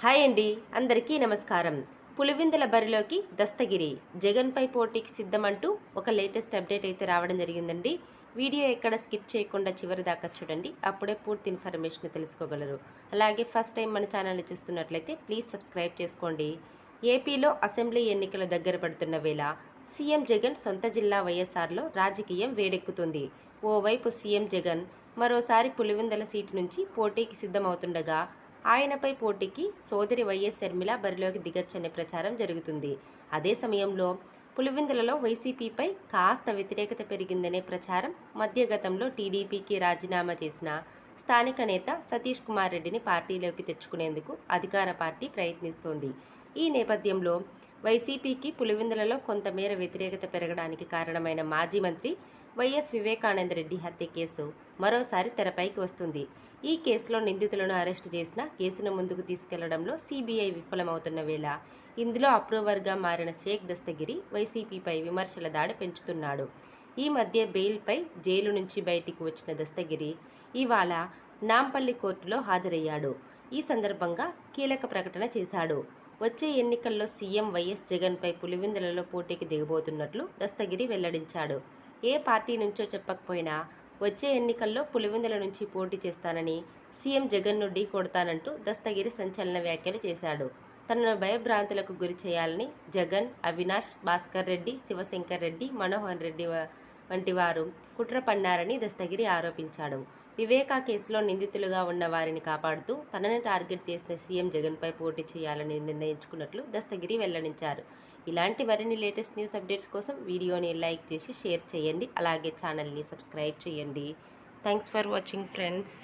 Hi అండి, అందరికీ నమస్కారం. పులివెందుల బరిలోకి దస్తగిరి జగన్పై పోటీకి సిద్ధమంటూ ఒక లేటెస్ట్ అప్డేట్ అయితే రావడం జరిగిందండి. వీడియో ఎక్కడ స్కిప్ చేయకుండా చివరి దాకా చూడండి, అప్పుడే పూర్తి ఇన్ఫర్మేషన్ తెలుసుకోగలరు. అలాగే ఫస్ట్ టైం మన ఛానల్ని చూస్తున్నట్లయితే ప్లీజ్ సబ్స్క్రైబ్ చేసుకోండి. ఏపీలో అసెంబ్లీ ఎన్నికలు దగ్గర పడుతున్న వేళ సీఎం జగన్ సొంత జిల్లా వైఎస్ఆర్లో రాజకీయం వేడెక్కుతుంది. ఓవైపు సీఎం జగన్ మరోసారి పులివెందుల సీటు నుంచి పోటీకి సిద్ధమవుతుండగా, ఆయనపై పోటీకి సోదరి వైఎస్ షర్మిల బరిలోకి దిగొచ్చనే ప్రచారం జరుగుతుంది. అదే సమయంలో పులివెందులలో వైసీపీపై కాస్త వ్యతిరేకత పెరిగిందనే ప్రచారం మధ్య గతంలో టీడీపీకి రాజీనామా చేసిన స్థానిక నేత సతీష్ కుమార్ రెడ్డిని పార్టీలోకి తెచ్చుకునేందుకు అధికార పార్టీ ప్రయత్నిస్తోంది. ఈ నేపథ్యంలో వైసీపీకి పులివెందులలో కొంతమేర వ్యతిరేకత పెరగడానికి కారణమైన మాజీ మంత్రి వైఎస్ వివేకానందరెడ్డి హత్య కేసు మరోసారి తెరపైకి వస్తుంది. ఈ కేసులో నిందితులను అరెస్టు చేసిన కేసును ముందుకు తీసుకెళ్లడంలో సీబీఐ విఫలమవుతున్న వేళ ఇందులో అప్రూవర్గా మారిన షేక్ దస్తగిరి వైసీపీపై విమర్శల దాడి పెంచుతున్నాడు. ఈ మధ్య బెయిల్పై జైలు నుంచి బయటికి వచ్చిన దస్తగిరి ఇవాళ నాంపల్లి కోర్టులో హాజరయ్యాడు. ఈ సందర్భంగా కీలక ప్రకటన చేశాడు. వచ్చే ఎన్నికల్లో సీఎం వైఎస్ జగన్పై పులివెందులలో పోటీకి దిగబోతున్నట్లు దస్తగిరి వెల్లడించాడు. ఏ పార్టీ నుంచో చెప్పకపోయినా వచ్చే ఎన్నికల్లో పులివెందుల నుంచి పోటీ చేస్తానని, సీఎం జగన్ను ఢీ కొడతానంటూ దస్తగిరి సంచలన వ్యాఖ్యలు చేశాడు. తనను భయభ్రాంతులకు గురి చేయాలని జగన్, అవినాష్, భాస్కర్ రెడ్డి, శివశంకర్ రెడ్డి, మనోహర్ రెడ్డి వంటి వారు కుట్ర పన్నారని దస్తగిరి ఆరోపించాడు. వివేకా కేసులో నిందితులుగా ఉన్న వారిని కాపాడుతూ తనని టార్గెట్ చేసిన సీఎం జగన్పై పోటీ చేయాలని నిర్ణయించుకున్నట్లు దస్తగిరి వెల్లడించారు. ఇలాంటి మరిన్ని లేటెస్ట్ న్యూస్ అప్డేట్స్ కోసం వీడియోని లైక్ చేసి షేర్ చేయండి. అలాగే ఛానల్ని సబ్స్క్రైబ్ చేయండి. Thanks for watching friends.